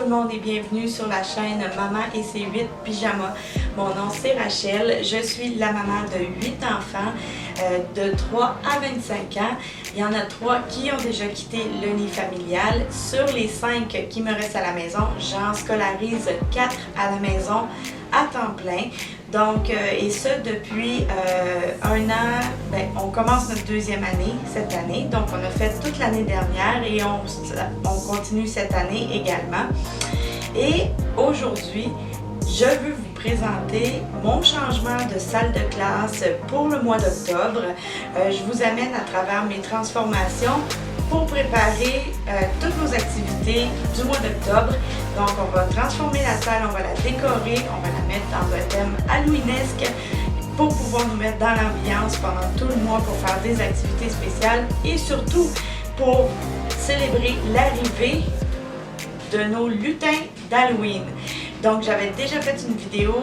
le monde et bienvenue sur la chaîne Maman et ses 8 pyjamas. Mon nom c'est Rachel, je suis la maman de 8 enfants de 3 à 25 ans. Il y en a 3 qui ont déjà quitté le nid familial. Sur les 5 qui me restent à la maison, j'en scolarise 4 à la maison à temps plein. Donc, et ça depuis un an, on commence notre deuxième année cette année. Donc, on a fait toute l'année dernière et on continue cette année également. Et aujourd'hui, je veux vous présenter mon changement de salle de classe pour le mois d'octobre. Je vous amène à travers mes transformations pour préparer toutes nos activités du mois d'octobre. Donc, on va transformer la salle, on va la décorer, on va la mettre dans un thème halloweenesque pour pouvoir nous mettre dans l'ambiance pendant tout le mois pour faire des activités spéciales et surtout pour célébrer l'arrivée de nos lutins d'Halloween. Donc, j'avais déjà fait une vidéo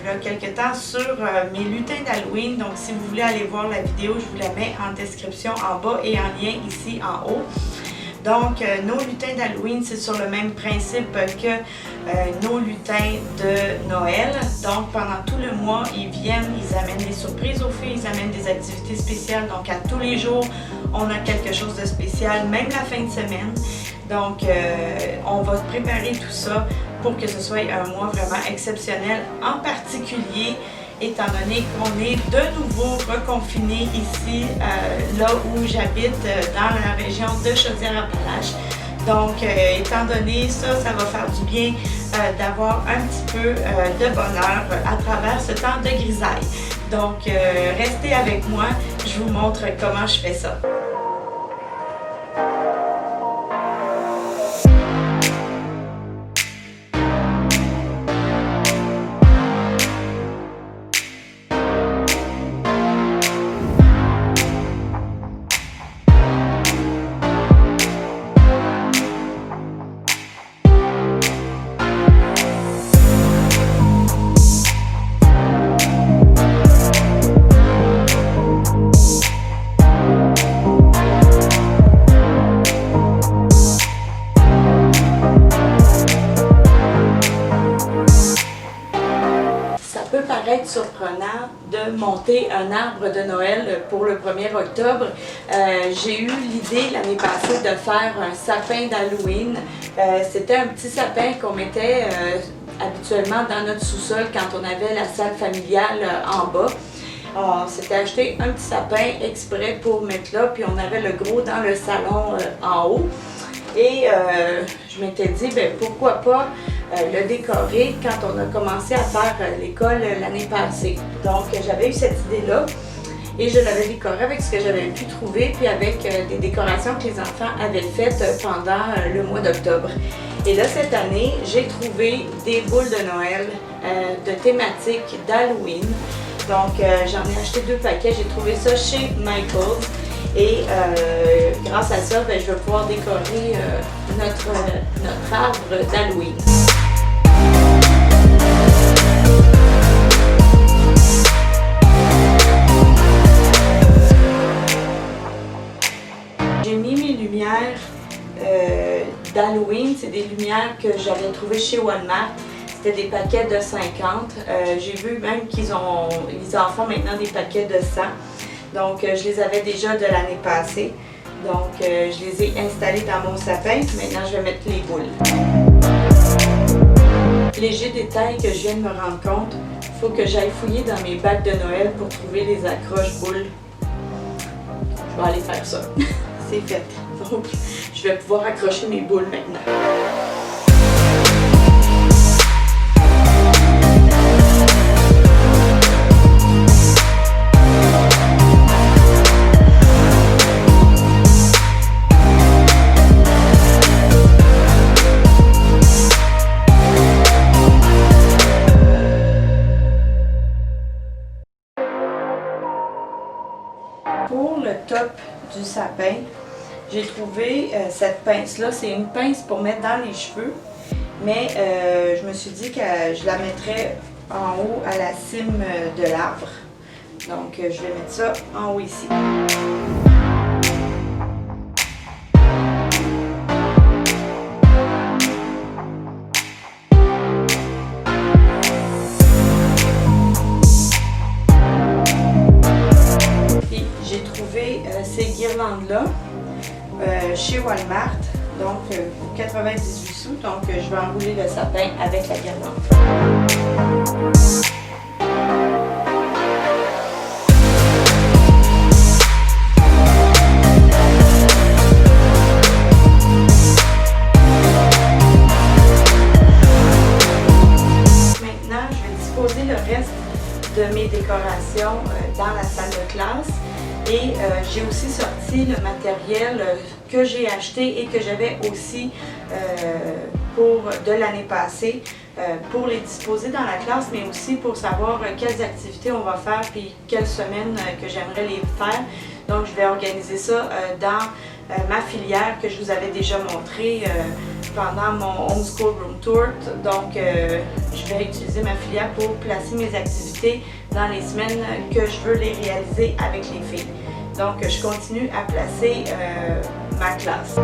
il y a quelques temps sur mes lutins d'Halloween. Donc, si vous voulez aller voir la vidéo, je vous la mets en description en bas et en lien ici en haut. Donc, nos lutins d'Halloween, c'est sur le même principe que nos lutins de Noël. Donc, pendant tout le mois, ils viennent, ils amènent des surprises aux filles, ils amènent des activités spéciales. Donc, à tous les jours, on a quelque chose de spécial, même la fin de semaine. Donc, on va préparer tout ça pour que ce soit un mois vraiment exceptionnel, en particulier étant donné qu'on est de nouveau reconfiné ici, là où j'habite, dans la région de Chaudière-Appalaches. Donc, étant donné ça, ça va faire du bien d'avoir un petit peu de bonheur à travers ce temps de grisaille. Donc, restez avec moi, je vous montre comment je fais ça. Paraître surprenant de monter un arbre de Noël pour le 1er octobre. J'ai eu l'idée l'année passée de faire un sapin d'Halloween. C'était un petit sapin qu'on mettait habituellement dans notre sous-sol quand on avait la salle familiale en bas. On s'était acheté un petit sapin exprès pour mettre là, puis on avait le gros dans le salon en haut. Et je m'étais dit, pourquoi pas le décorer quand on a commencé à faire l'école l'année passée. Donc, j'avais eu cette idée-là et je l'avais décoré avec ce que j'avais pu trouver, puis avec des décorations que les enfants avaient faites pendant le mois d'octobre. Et là, cette année, j'ai trouvé des boules de Noël de thématique d'Halloween. Donc, j'en ai acheté 2 paquets. J'ai trouvé ça chez Michaels. Et grâce à ça, je vais pouvoir décorer notre arbre d'Halloween. J'ai mis mes lumières d'Halloween. C'est des lumières que j'avais trouvées chez Walmart. C'était des paquets de 50. J'ai vu même ils en font maintenant des paquets de 100. Donc, je les avais déjà de l'année passée. Donc, je les ai installés dans mon sapin. Maintenant, je vais mettre les boules. Léger détail que je viens de me rendre compte, il faut que j'aille fouiller dans mes bacs de Noël pour trouver les accroches-boules. Je vais aller faire ça. C'est fait. Donc, je vais pouvoir accrocher mes boules maintenant. Pour le top du sapin, j'ai trouvé cette pince-là. C'est une pince pour mettre dans les cheveux, mais je me suis dit que je la mettrais en haut à la cime de l'arbre. Donc, je vais mettre ça en haut ici. commande-là chez Walmart, donc pour 98 sous. Donc je vais enrouler le sapin avec la guirlande. Le reste de mes décorations dans la salle de classe et j'ai aussi sorti le matériel que j'ai acheté et que j'avais aussi de l'année passée pour les disposer dans la classe, mais aussi pour savoir quelles activités on va faire puis quelles semaines que j'aimerais les faire. Donc je vais organiser ça dans ma filière que je vous avais déjà montré pendant mon Homeschool Room Tour. Donc je vais utiliser ma filière pour placer mes activités dans les semaines que je veux les réaliser avec les filles. Donc je continue à placer ma classe.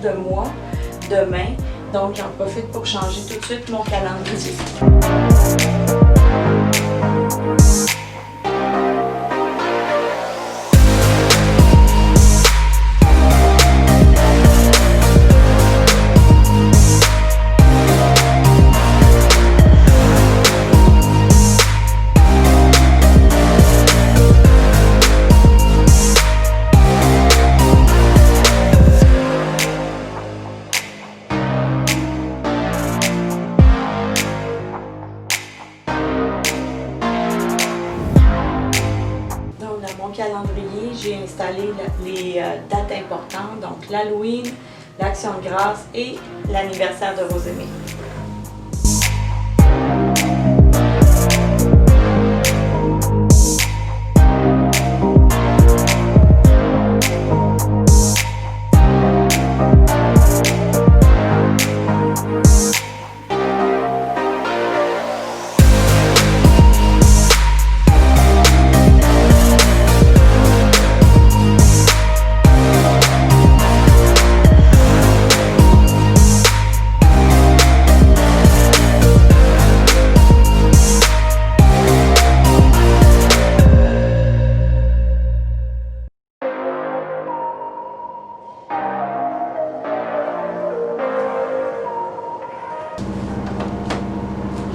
De mois demain, donc j'en profite pour changer tout de suite mon calendrier. Calendrier, j'ai installé les dates importantes, donc l'Halloween, l'Action de grâce et l'anniversaire de Rosemée.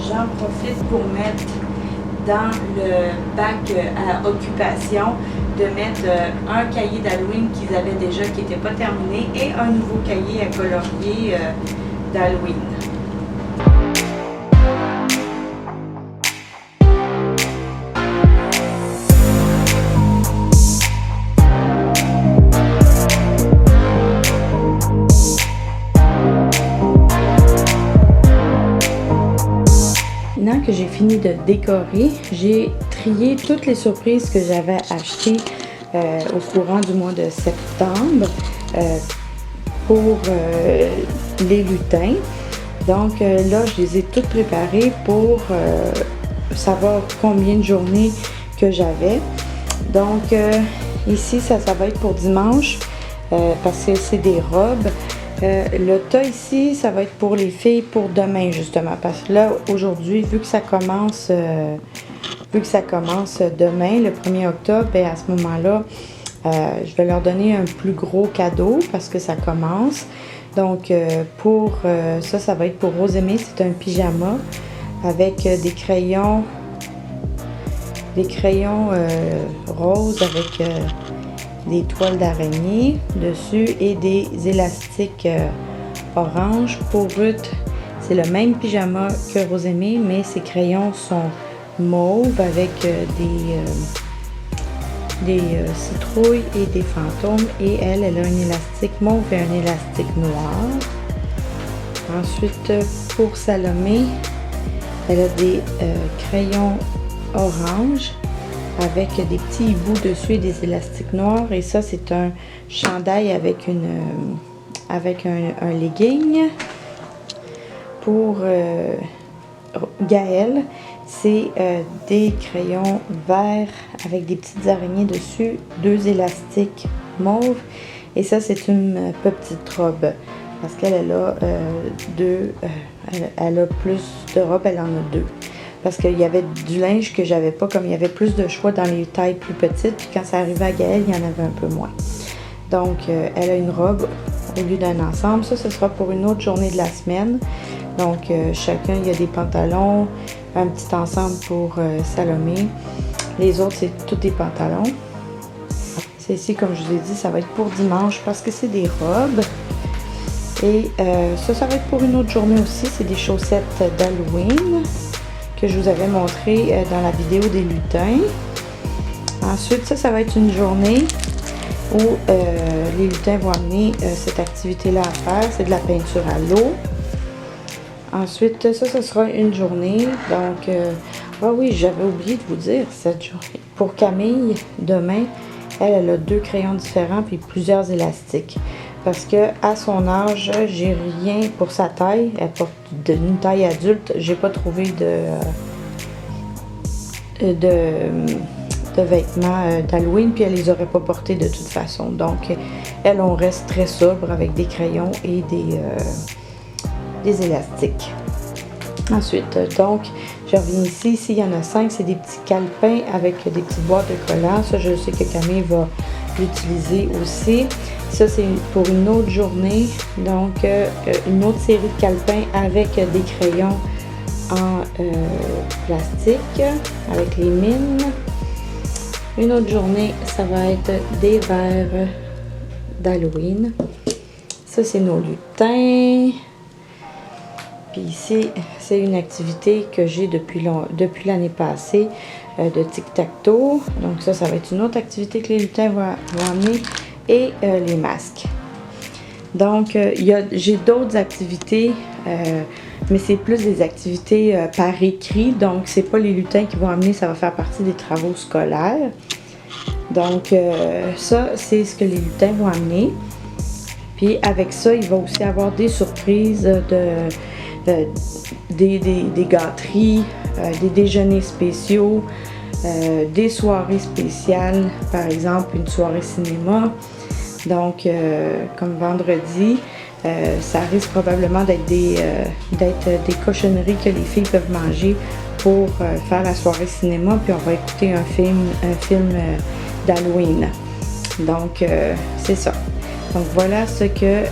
J'en profite pour mettre dans le bac à occupation, de mettre un cahier d'Halloween qu'ils avaient déjà qui n'était pas terminé et un nouveau cahier à colorier d'Halloween. Maintenant que j'ai fini de décorer, j'ai trié toutes les surprises que j'avais achetées au courant du mois de septembre pour les lutins. Donc là, je les ai toutes préparées pour savoir combien de journées que j'avais. Donc ici, ça va être pour dimanche parce que c'est des robes. Le tas ici, ça va être pour les filles pour demain justement, parce que là aujourd'hui, vu que ça commence demain, le 1er octobre, et à ce moment-là, je vais leur donner un plus gros cadeau parce que ça commence. Donc pour ça va être pour Rosemée, c'est un pyjama avec des crayons roses avec des toiles d'araignée dessus et des élastiques orange. Pour Ruth, c'est le même pyjama que Rosémée, mais ses crayons sont mauves avec des citrouilles et des fantômes. Et elle a un élastique mauve et un élastique noir. Ensuite, pour Salomé, elle a des crayons orange avec des petits hiboux dessus et des élastiques noirs. Et ça, c'est un chandail avec un legging. Pour Gaëlle, c'est des crayons verts avec des petites araignées dessus, 2 élastiques mauves. Et ça, c'est une petite robe. Parce qu'elle a elle a plus de robes, elle en a 2. Parce qu'il y avait du linge que j'avais pas, comme il y avait plus de choix dans les tailles plus petites. Puis quand ça arrivait à Gaëlle, il y en avait un peu moins. Donc, elle a une robe au lieu d'un ensemble. Ça, ce sera pour une autre journée de la semaine. Donc, chacun, il y a des pantalons, un petit ensemble pour Salomé. Les autres, c'est tous des pantalons. C'est ici, comme je vous ai dit, ça va être pour dimanche parce que c'est des robes. Et ça va être pour une autre journée aussi. C'est des chaussettes d'Halloween que je vous avais montré dans la vidéo des lutins. Ensuite, ça va être une journée où les lutins vont amener cette activité-là à faire. C'est de la peinture à l'eau. Ensuite, ça sera une journée. Donc, ah oui, j'avais oublié de vous dire cette journée. Pour Camille, demain, elle a 2 crayons différents puis plusieurs élastiques. Parce que à son âge, j'ai rien pour sa taille. Elle porte une taille adulte. J'ai pas trouvé de vêtements d'Halloween, puis elle les aurait pas portés de toute façon. Donc, elle, on reste très sobre avec des crayons et des élastiques. Ensuite, donc, je reviens ici. Ici, il y en a 5. C'est des petits calepins avec des petites boîtes de collants. Ça, je sais que Camille va l'utiliser aussi. Ça, c'est pour une autre journée. Donc, une autre série de calepins avec des crayons en plastique, avec les mines. Une autre journée, ça va être des verres d'Halloween. Ça, c'est nos lutins. Puis ici, c'est une activité que j'ai depuis l'année passée de tic-tac-toe. Donc ça va être une autre activité que les lutins vont amener. Et les masques. Donc, j'ai d'autres activités, mais c'est plus des activités par écrit. Donc, c'est pas les lutins qui vont amener, ça va faire partie des travaux scolaires. Donc, ça, c'est ce que les lutins vont amener. Puis, avec ça, il va aussi avoir des surprises, des gâteries, des déjeuners spéciaux, des soirées spéciales, par exemple une soirée cinéma. Donc, comme vendredi, ça risque probablement d'être des cochonneries que les filles peuvent manger pour faire la soirée cinéma, puis on va écouter un film d'Halloween. Donc, c'est ça. Donc, voilà ce que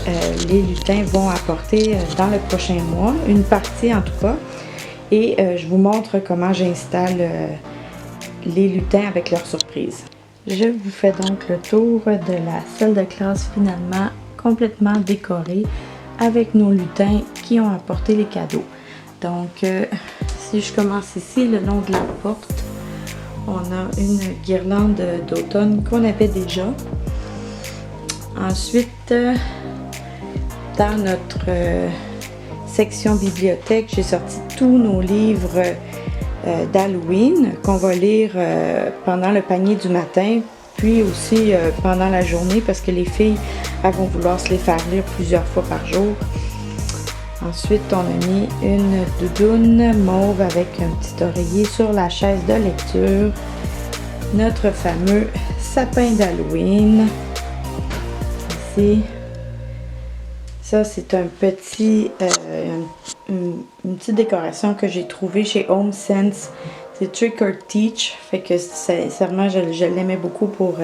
les lutins vont apporter dans le prochain mois, une partie en tout cas. Et je vous montre comment j'installe les lutins avec leurs surprises. Je vous fais donc le tour de la salle de classe finalement complètement décorée avec nos lutins qui ont apporté les cadeaux. Donc, si je commence ici, le long de la porte, on a une guirlande d'automne qu'on avait déjà. Ensuite, dans notre section bibliothèque, j'ai sorti tous nos livres d'Halloween qu'on va lire pendant le panier du matin, puis aussi pendant la journée parce que les filles vont vouloir se les faire lire plusieurs fois par jour. Ensuite, on a mis une doudoune mauve avec un petit oreiller sur la chaise de lecture. Notre fameux sapin d'Halloween. Ici. Ça, c'est un petit, une petite décoration que j'ai trouvée chez Home Sense. C'est Trick or Teach. Fait que sincèrement, je l'aimais beaucoup pour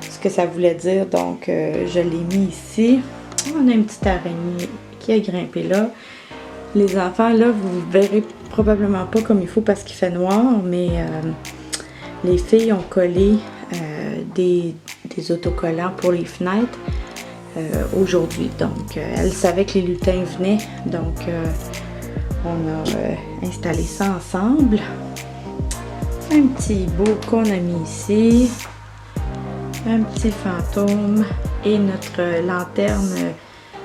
ce que ça voulait dire. Donc, je l'ai mis ici. On a une petite araignée qui a grimpé là. Les enfants, là, vous verrez probablement pas comme il faut parce qu'il fait noir, mais les filles ont collé des des autocollants pour les fenêtres aujourd'hui. Donc, elle savait que les lutins venaient, donc on a installé ça ensemble. Un petit beau qu'on a mis ici, un petit fantôme et notre lanterne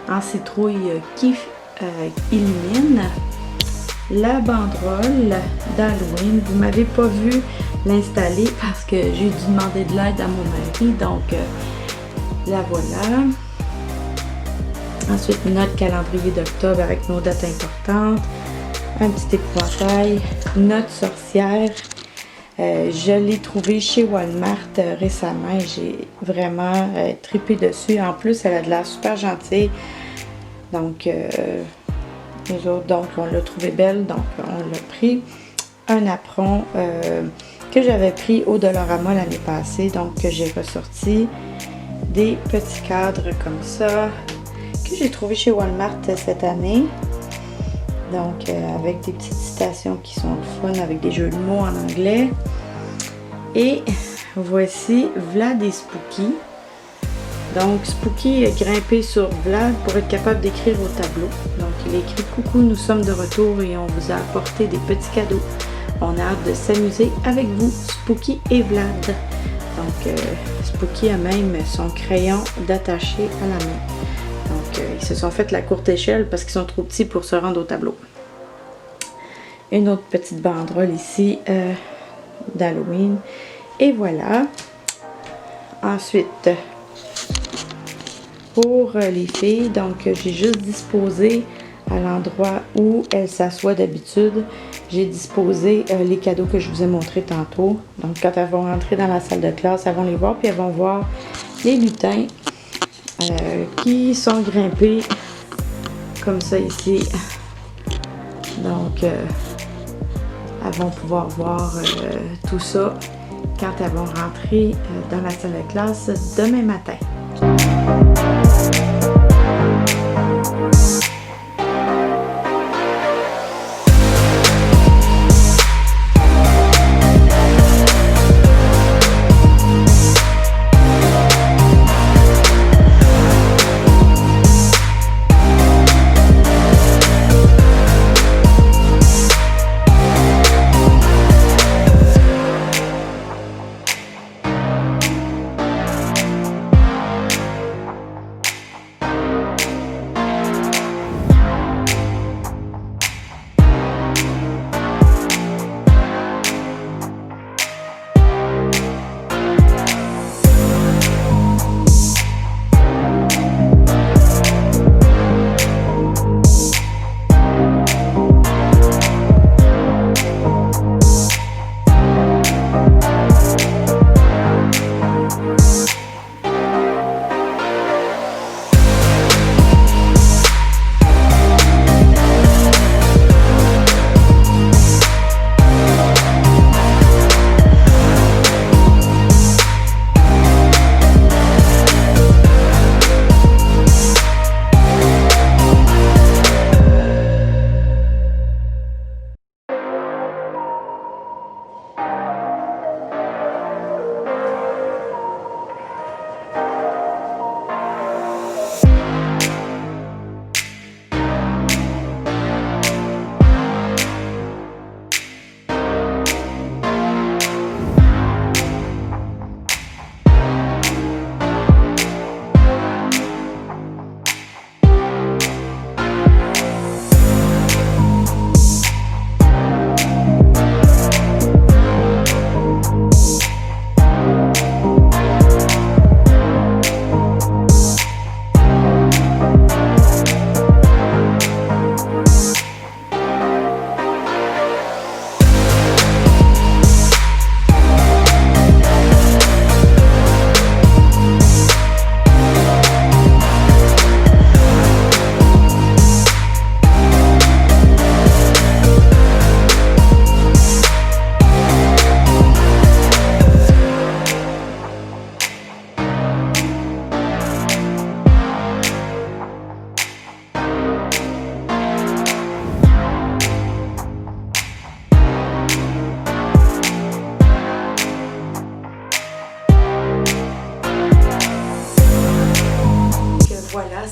en citrouille qui illumine. La banderole d'Halloween, vous m'avez pas vu l'installer parce que j'ai dû demander de l'aide à mon mari, donc la voilà. Ensuite, notre calendrier d'octobre avec nos dates importantes, un petit épouvantail, notre sorcière. Je l'ai trouvé chez Walmart récemment et j'ai vraiment trippé dessus. En plus, elle a de l'air super gentille. Donc, nous autres, donc, on l'a trouvée belle, donc on l'a pris. Un apron que j'avais pris au Dollarama l'année passée, donc que j'ai ressorti. Des petits cadres comme ça, que j'ai trouvé chez Walmart cette année. Donc, avec des petites citations qui sont fun, avec des jeux de mots en anglais. Et voici Vlad et Spooky. Donc, Spooky est grimpé sur Vlad pour être capable d'écrire au tableau. Donc, il écrit « Coucou, nous sommes de retour et on vous a apporté des petits cadeaux. On a hâte de s'amuser avec vous, Spooky et Vlad. » Donc, Spooky a même son crayon d'attaché à la main. Donc, ils se sont fait la courte échelle parce qu'ils sont trop petits pour se rendre au tableau. Une autre petite banderole ici d'Halloween. Et voilà. Ensuite, pour les filles, donc j'ai juste disposé à l'endroit où elles s'assoient d'habitude. J'ai disposé les cadeaux que je vous ai montrés tantôt. Donc, quand elles vont rentrer dans la salle de classe, elles vont les voir, puis elles vont voir les lutins qui sont grimpés comme ça ici. Donc, elles vont pouvoir voir tout ça quand elles vont rentrer dans la salle de classe demain matin.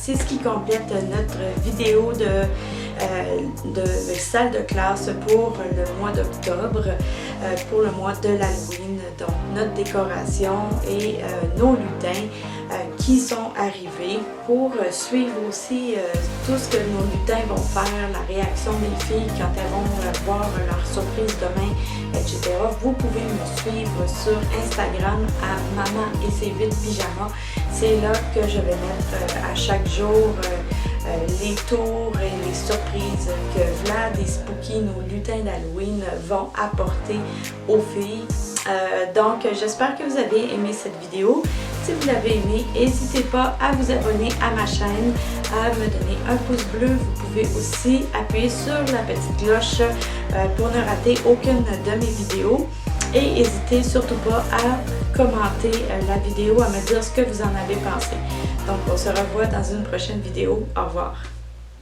c'est ce qui complète notre vidéo de salle de classe pour le mois d'octobre, pour le mois de l'Halloween. Donc notre décoration et nos lutins qui sont arrivés pour suivre aussi tout ce que nos lutins vont faire, la réaction des filles quand elles vont voir leur surprise demain, etc. Vous pouvez me suivre sur Instagram à Maman et ses 8 pyjamas. C'est là que je vais mettre à chaque jour les tours et les surprises que Vlad et Spooky, nos lutins d'Halloween, vont apporter aux filles. Donc j'espère que vous avez aimé cette vidéo. Si vous l'avez aimé, n'hésitez pas à vous abonner à ma chaîne, à me donner un pouce bleu. Vous pouvez aussi appuyer sur la petite cloche pour ne rater aucune de mes vidéos. Et n'hésitez surtout pas à commenter la vidéo, à me dire ce que vous en avez pensé. Donc on se revoit dans une prochaine vidéo. Au revoir.